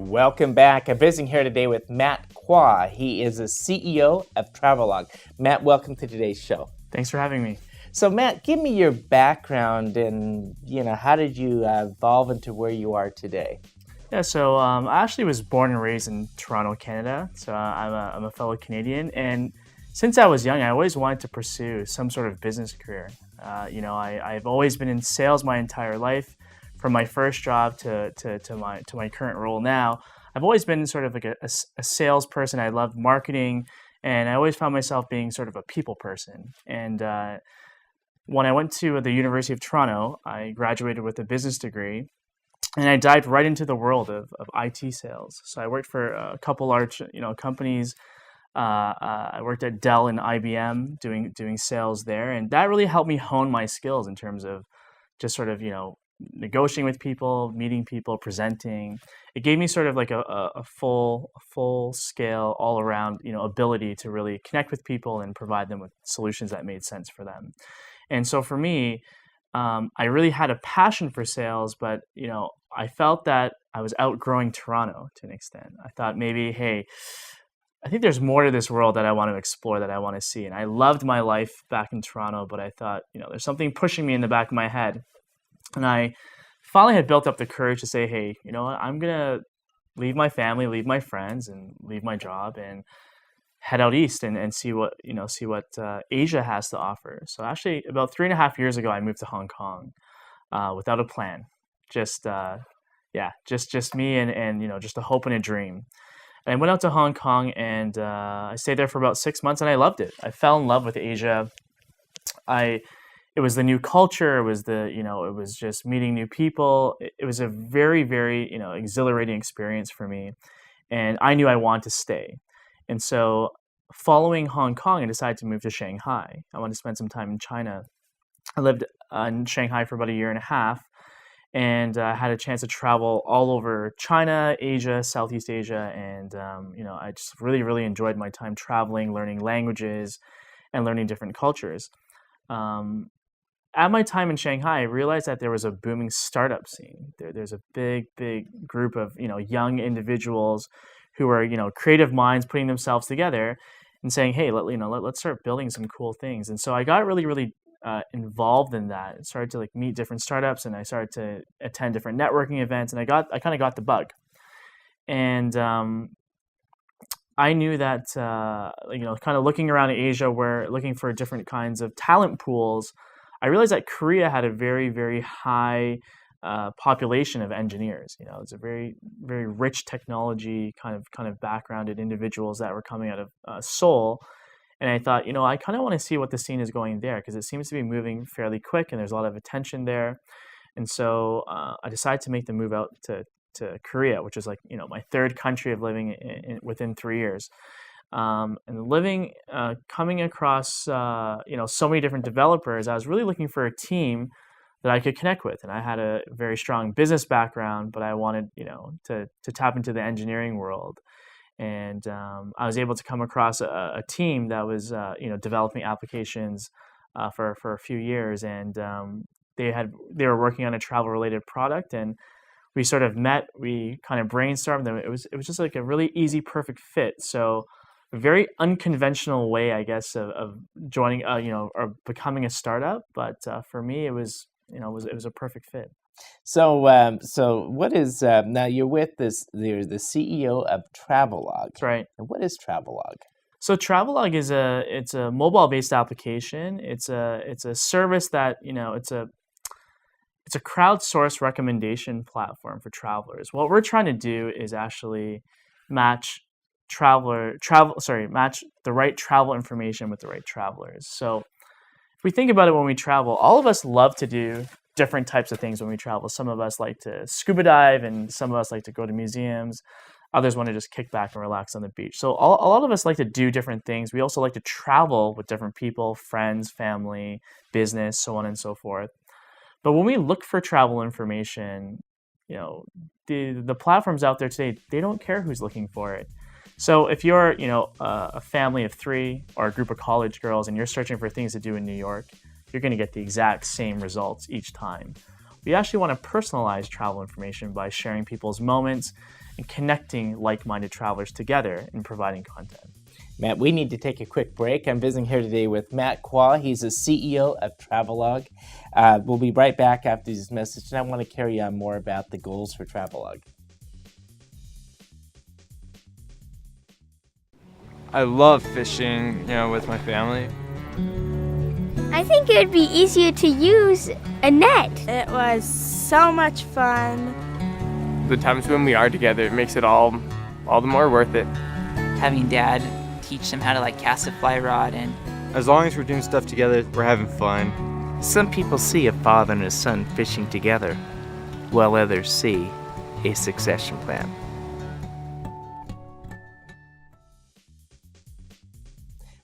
Welcome back. I'm visiting here today with Matt Kwa. He is the CEO of Travelog. Matt, welcome to today's show. Thanks for having me. So Matt, give me your background and, how did you evolve into where you are today? Yeah, so I actually was born and raised in Toronto, Canada. So I'm a fellow Canadian. And since I was young, I always wanted to pursue some sort of business career. I've always been in sales my entire life. From my first job to my current role now, I've always been sort of like a salesperson. I love marketing, and I always found myself being sort of a people person. And when I went to the University of Toronto, I graduated with a business degree, and I dived right into the world of IT sales. So I worked for a couple large companies. I worked at Dell and IBM doing sales there, and that really helped me hone my skills in terms of just sort of negotiating with people, meeting people, presenting. It gave me sort of like a full scale, all around ability to really connect with people and provide them with solutions that made sense for them. And so for me, I really had a passion for sales, but I felt that I was outgrowing Toronto to an extent. I thought maybe, hey, I think there's more to this world that I want to explore, that I want to see. And I loved my life back in Toronto, but I thought, there's something pushing me in the back of my head. And I finally had built up the courage to say, hey, I'm going to leave my family, leave my friends, and leave my job and head out east and see what Asia has to offer. So actually, about 3.5 years ago, I moved to Hong Kong without a plan. Just me and just a hope and a dream. And I went out to Hong Kong and I stayed there for about 6 months, and I loved it. I fell in love with Asia. It was the new culture. It was it was just meeting new people. It was a very, very, exhilarating experience for me. And I knew I wanted to stay. And so following Hong Kong, I decided to move to Shanghai. I wanted to spend some time in China. I lived in Shanghai for about 1.5 years and had a chance to travel all over China, Asia, Southeast Asia. And, I just really, really enjoyed my time traveling, learning languages, and learning different cultures. At my time in Shanghai, I realized that there was a booming startup scene. There's a big group of young individuals who are creative minds putting themselves together and saying, hey, let's start building some cool things. And so I got really involved in that and started to meet different startups, and I started to attend different networking events, and I kind of got the bug. And I knew that kind of looking around Asia, where looking for different kinds of talent pools, I realized that Korea had a very, very high population of engineers. It's a very, very rich technology kind of backgrounded individuals that were coming out of Seoul. And I thought, I kind of want to see what the scene is going there, because it seems to be moving fairly quick and there's a lot of attention there. And so I decided to make the move out to Korea, which is my third country of living within 3 years. And living, coming across, so many different developers, I was really looking for a team that I could connect with. And I had a very strong business background, but I wanted, to tap into the engineering world. And I was able to come across a team that was, developing applications for a few years. And they were working on a travel-related product, and we sort of met. We kind of brainstormed, and it was just like a really easy, perfect fit. So a very unconventional way, I guess, of joining, or becoming a startup. But for me, it was a perfect fit. So, what is now? You're with you're the CEO of Travelog. That's right. And what is Travelog? So Travelog is a mobile-based application. It's a service that it's a crowdsourced recommendation platform for travelers. What we're trying to do is actually match match the right travel information with the right travelers. So if we think about it, when we travel, all of us love to do different types of things when we travel. Some of us like to scuba dive, and some of us like to go to museums. Others want to just kick back and relax on the beach. So a lot of us like to do different things. We also like to travel with different people, friends, family, business, so on and so forth. But when we look for travel information, the platforms out there today, they don't care who's looking for it. So if you're, a family of 3 or a group of college girls and you're searching for things to do in New York, you're going to get the exact same results each time. We actually want to personalize travel information by sharing people's moments and connecting like-minded travelers together and providing content. Matt, we need to take a quick break. I'm visiting here today with Matt Kwa. He's the CEO of Travelog. We'll be right back after this message, and I want to carry on more about the goals for Travelog. I love fishing, with my family. I think it would be easier to use a net. It was so much fun. The times when we are together, it makes it all the more worth it. Having Dad teach them how to cast a fly rod, and as long as we're doing stuff together, we're having fun. Some people see a father and a son fishing together, while others see a succession plan.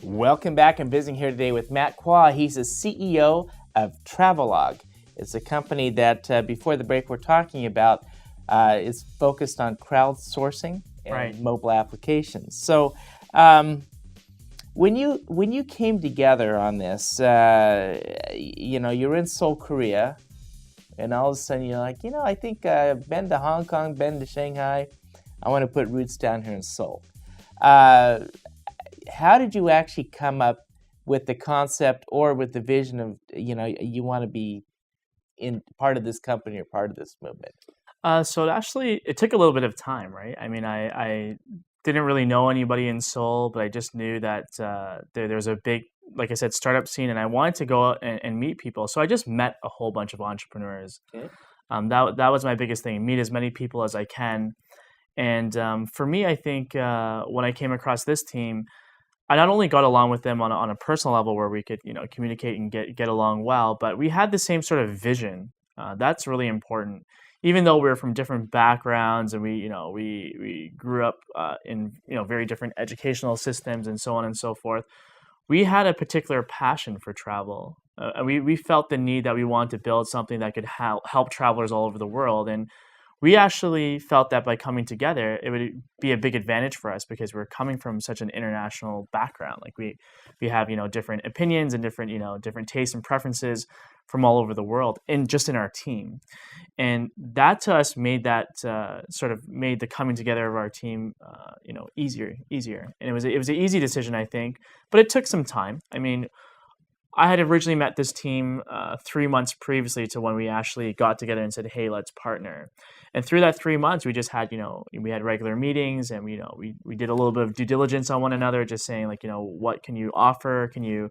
Welcome back. I'm visiting here today with Matt Kwa. He's the CEO of Travelog. It's a company that, before the break, we're talking about is focused on crowdsourcing and mobile applications. So, when you came together on this, you're in Seoul, Korea, and all of a sudden you're like, I think been to Hong Kong, been to Shanghai. I want to put roots down here in Seoul. How did you actually come up with the concept or with the vision of, you want to be in part of this company or part of this movement? So it took a little bit of time, right? I mean, I didn't really know anybody in Seoul, but I just knew that there's a big, like I said, startup scene, and I wanted to go out and meet people. So I just met a whole bunch of entrepreneurs. Okay. That was my biggest thing, meet as many people as I can. And for me, I think when I came across this team, I not only got along with them on a personal level where we could, communicate and get along well, but we had the same sort of vision. That's really important. Even though we were from different backgrounds and we grew up in very different educational systems and so on and so forth, we had a particular passion for travel. We felt the need that we wanted to build something that could help travelers all over the world. And we actually felt that by coming together, it would be a big advantage for us because we're coming from such an international background. Like we have different opinions and different tastes and preferences from all over the world, in our team, and that to us made that made the coming together of our team easier. And it was an easy decision, I think, but it took some time. I mean, I had originally met this team 3 months previously to when we actually got together and said, "Hey, let's partner." And through that 3 months, we just had we had regular meetings, and we did a little bit of due diligence on one another, just saying what can you offer? Can you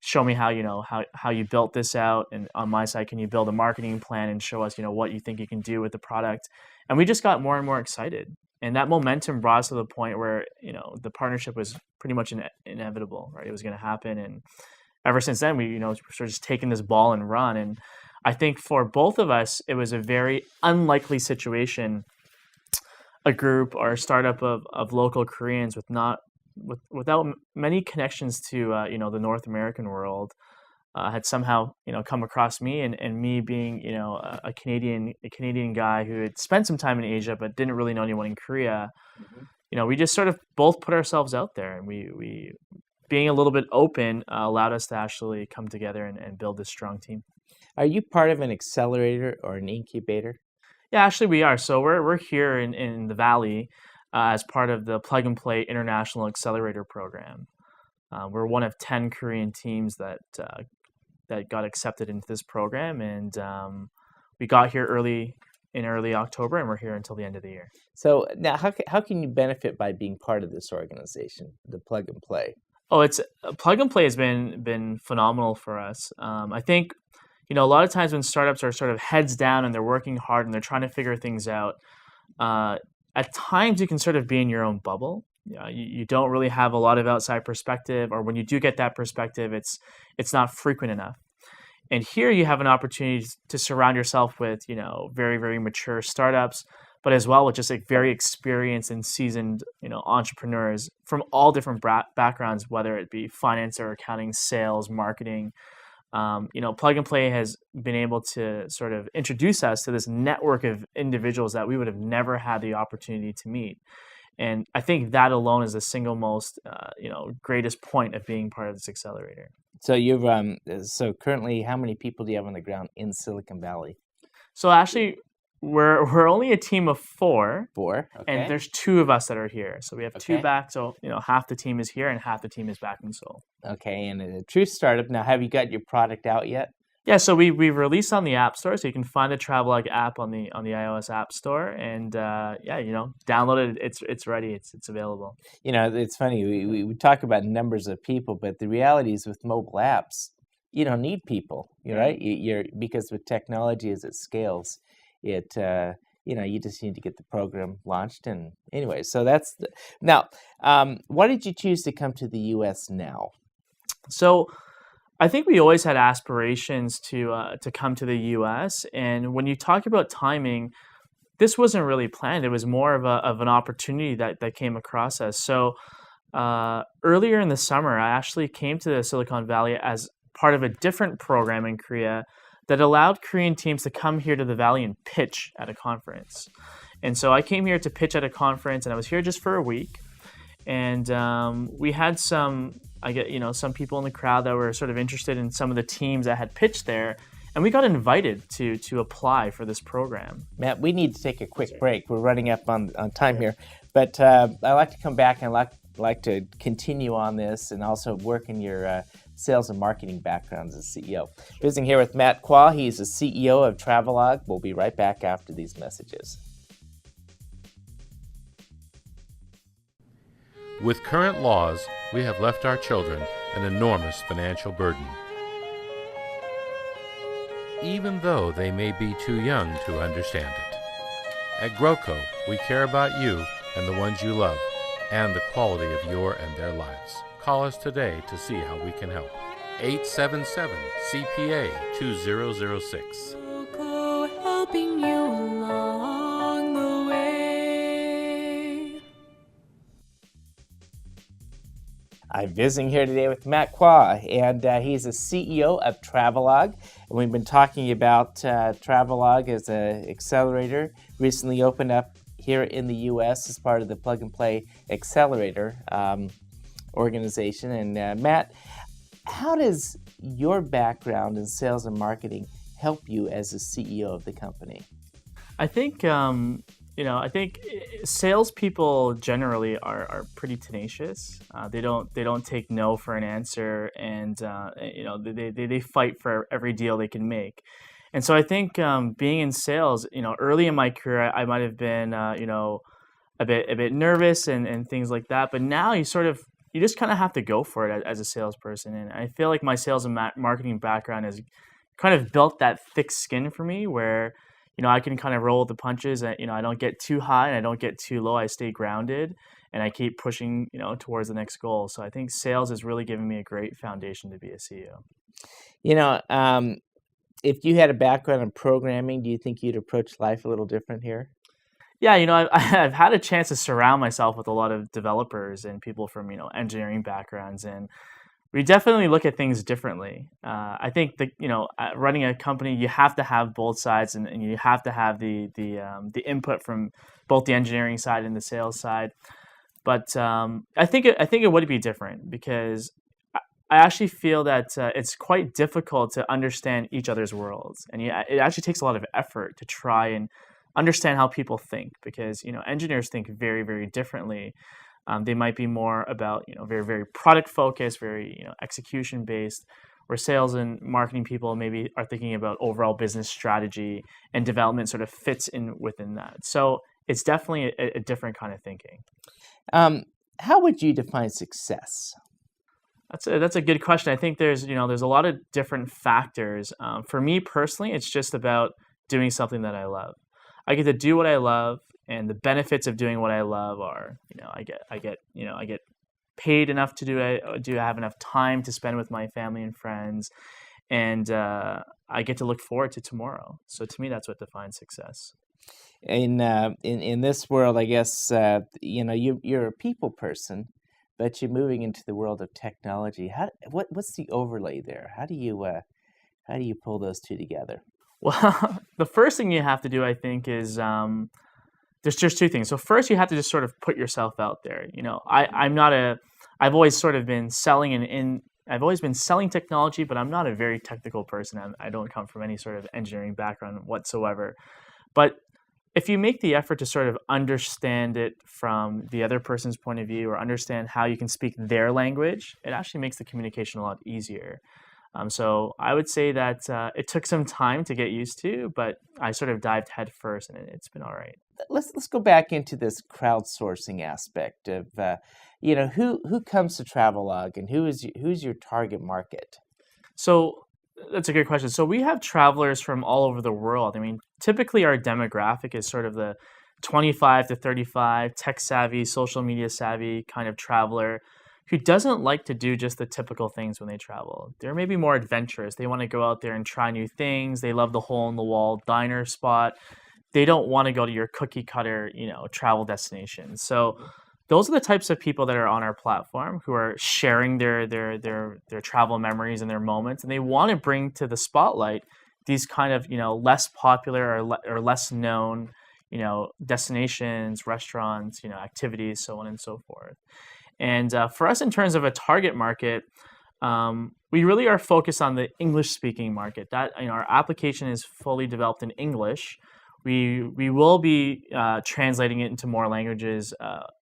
show me how you built this out? And on my side, can you build a marketing plan and show us what you think you can do with the product? And we just got more and more excited, and that momentum brought us to the point where the partnership was pretty much inevitable, right? It was going to happen, and ever since then, we sort of just taken this ball and run. And I think for both of us, it was a very unlikely situation. A group or a startup of local Koreans without many connections to the North American world had somehow come across me, and me being a Canadian guy who had spent some time in Asia but didn't really know anyone in Korea. Mm-hmm. We just sort of both put ourselves out there, and we being a little bit open allowed us to actually come together and build this strong team. Are you part of an accelerator or an incubator? Yeah, actually we are. So we're here in the Valley as part of the Plug and Play International Accelerator Program. We're one of 10 Korean teams that got accepted into this program, and we got here in early October, and we're here until the end of the year. So now, how can you benefit by being part of this organization, the Plug and Play? Oh, it's Plug and Play has been phenomenal for us. I think a lot of times when startups are sort of heads down and they're working hard and they're trying to figure things out, at times you can sort of be in your own bubble. You don't really have a lot of outside perspective, or when you do get that perspective, it's not frequent enough. And here you have an opportunity to surround yourself with very, very mature startups, but as well with just very experienced and seasoned entrepreneurs from all different backgrounds, whether it be finance or accounting, sales, marketing. Plug and Play has been able to sort of introduce us to this network of individuals that we would have never had the opportunity to meet. And I think that alone is the single most, greatest point of being part of this accelerator. So so currently, how many people do you have on the ground in Silicon Valley? So actually, we're only a team of 4. 4. Okay. And there's 2 of us that are here. So we have 2 Okay. back. So, half the team is here and half the team is back in Seoul. Okay, and a true startup. Now, have you got your product out yet? Yeah, so we've released on the App Store. So you can find the Travelog app on the iOS App Store. And download it. It's ready. It's available. It's funny. We talk about numbers of people, but the reality is with mobile apps, you don't need people, right? Because with technology as it scales, you just need to get the program launched. And anyway, so now, why did you choose to come to the U.S. now? So I think we always had aspirations to come to the U.S. And when you talk about timing, this wasn't really planned. It was more of an opportunity that came across us. So earlier in the summer, I actually came to the Silicon Valley as part of a different program in Korea that allowed Korean teams to come here to the Valley and pitch at a conference. And so I came here to pitch at a conference, and I was here just for a week. And we had some people in the crowd that were sort of interested in some of the teams that had pitched there. And we got invited to apply for this program. Matt, we need to take a quick break. We're running up on time here. But I'd like to come back and like to continue on this and also work in your sales and marketing background as a CEO. Visiting here with Matt Kwa. He's the CEO of Travelog. We'll be right back after these messages. With current laws, we have left our children an enormous financial burden. Even though they may be too young to understand it. At GrowCo, we care about you and the ones you love, and the quality of your and their lives. Call us today to see how we can help. 877-CPA-2006. Helping you along the way. I'm visiting here today with Matt Kwa, and he's the CEO of Travelog. And we've been talking about Travelog as an accelerator. Recently opened up here in the U.S. as part of the Plug and Play Accelerator organization. And Matt, how does your background in sales and marketing help you as the CEO of the company? I think salespeople generally are pretty tenacious. They don't take no for an answer, and they fight for every deal they can make. And so I think being in sales, early in my career, I might have been a bit nervous and things like that. But now you just kind of have to go for it as a salesperson. And I feel like my sales and marketing background has kind of built that thick skin for me where, I can kind of roll with the punches. I don't get too high and I don't get too low. I stay grounded and I keep pushing, towards the next goal. So I think sales has really given me a great foundation to be a CEO. If you had a background in programming, do you think you'd approach life a little different here? Yeah, I've had a chance to surround myself with a lot of developers and people from, engineering backgrounds, and we definitely look at things differently. I think that, running a company, you have to have both sides, and you have to have the input from both the engineering side and the sales side. But I think it would be different because I actually feel that it's quite difficult to understand each other's worlds, and it actually takes a lot of effort to try and understand how people think, because engineers think very, very differently. They might be more about very, very product focused, very execution based, where sales and marketing people maybe are thinking about overall business strategy, and development sort of fits in within that. So it's definitely a different kind of thinking. How would you define success? That's a good question. I think there's a lot of different factors. For me personally, it's just about doing something that I love. I get to do what I love, and the benefits of doing what I love are, I get paid enough to do it. Do I have enough time to spend with my family and friends, and I get to look forward to tomorrow. So to me, that's what defines success. In this world, I guess you're a people person, but you're moving into the world of technology. What's the overlay there? How do you pull those two together? Well, the first thing you have to do, I think, is there's just two things. So first, you have to just sort of put yourself out there. I've always sort of been selling I've always been selling technology, but I'm not a very technical person. I don't come from any sort of engineering background whatsoever. But if you make the effort to sort of understand it from the other person's point of view or understand how you can speak their language, it actually makes the communication a lot easier. So I would say that it took some time to get used to, but I sort of dived head first, and it's been all right. Let's go back into this crowdsourcing aspect of who comes to Travelog and who's your target market. So that's a good question. So we have travelers from all over the world. I mean, typically our demographic is sort of the 25 to 35, tech savvy, social media savvy kind of traveler who doesn't like to do just the typical things when they travel. They're maybe more adventurous. They want to go out there and try new things. They love the hole-in-the-wall diner spot. They don't want to go to your cookie cutter, travel destination. So those are the types of people that are on our platform who are sharing their travel memories and their moments, and they want to bring to the spotlight these kind of less popular or less known destinations, restaurants, activities, so on and so forth. And for us, in terms of a target market, we really are focused on the English-speaking market. That our application is fully developed in English. We will be translating it into more languages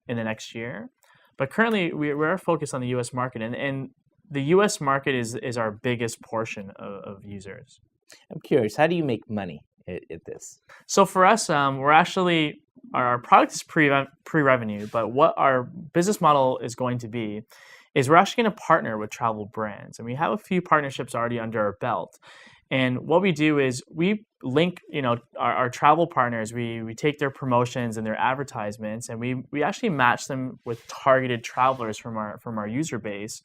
in the next year, but currently we are focused on the U.S. market, and the U.S. market is our biggest portion of users. I'm curious, how do you make money at this? So for us, we're actually our product is pre-revenue, but what our business model is going to be is we're actually going to partner with travel brands, and we have a few partnerships already under our belt. And what we do is we link, our travel partners. We take their promotions and their advertisements, and we actually match them with targeted travelers from our user base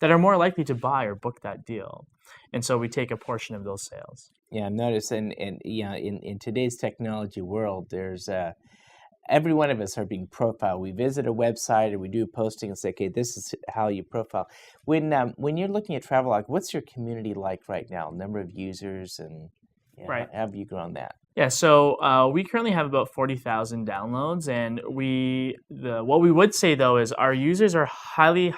that are more likely to buy or book that deal. And so we take a portion of those sales. Yeah, I've noticed, in today's technology world, there's every one of us are being profiled. We visit a website or we do a posting and say, okay, this is how you profile. When you're looking at Travelog, what's your community like right now? Number of users and right. How have you grown that? Yeah, so we currently have about 40,000 downloads, and what we would say though is our users are highly,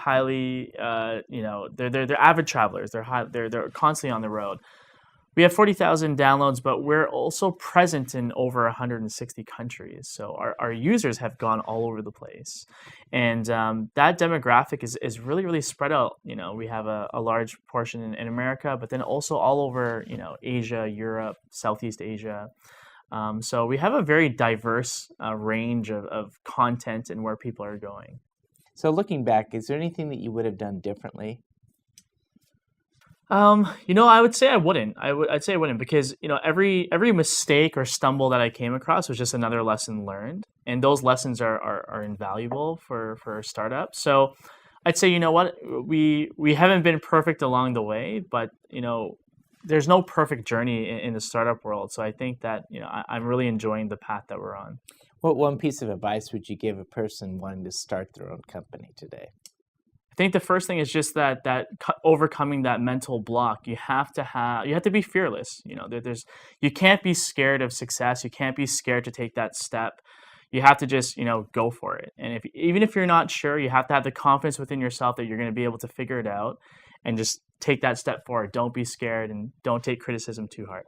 they're avid travelers. They're constantly on the road. We have 40,000 downloads, but we're also present in over 160 countries. So our users have gone all over the place. And that demographic is really, really spread out. We have a large portion in America, but then also all over, Asia, Europe, Southeast Asia. So we have a very diverse range of content and where people are going. So looking back, is there anything that you would have done differently? I would say I wouldn't. I'd say I wouldn't because every mistake or stumble that I came across was just another lesson learned, and those lessons are invaluable for a startup. So I'd say we haven't been perfect along the way, but there's no perfect journey in the startup world. So I think that I'm really enjoying the path that we're on. What one piece of advice would you give a person wanting to start their own company today? I think the first thing is just that overcoming that mental block. You have to be fearless. You can't be scared of success. You can't be scared to take that step. You have to just go for it. And even if you're not sure, you have to have the confidence within yourself that you're going to be able to figure it out, and just take that step forward. Don't be scared, and don't take criticism too hard.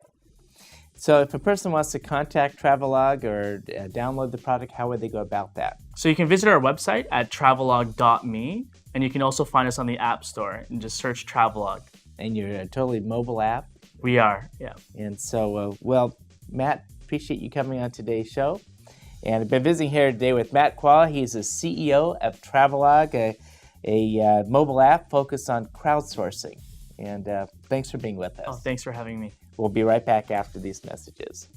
So if a person wants to contact Travelog or download the product, how would they go about that? So you can visit our website at travelog.me, and you can also find us on the App Store and just search Travelog. And you're a totally mobile app? We are, yeah. And so, Matt, appreciate you coming on today's show. And I've been visiting here today with Matt Quah. He's the CEO of Travelog, a mobile app focused on crowdsourcing. And thanks for being with us. Oh, thanks for having me. We'll be right back after these messages.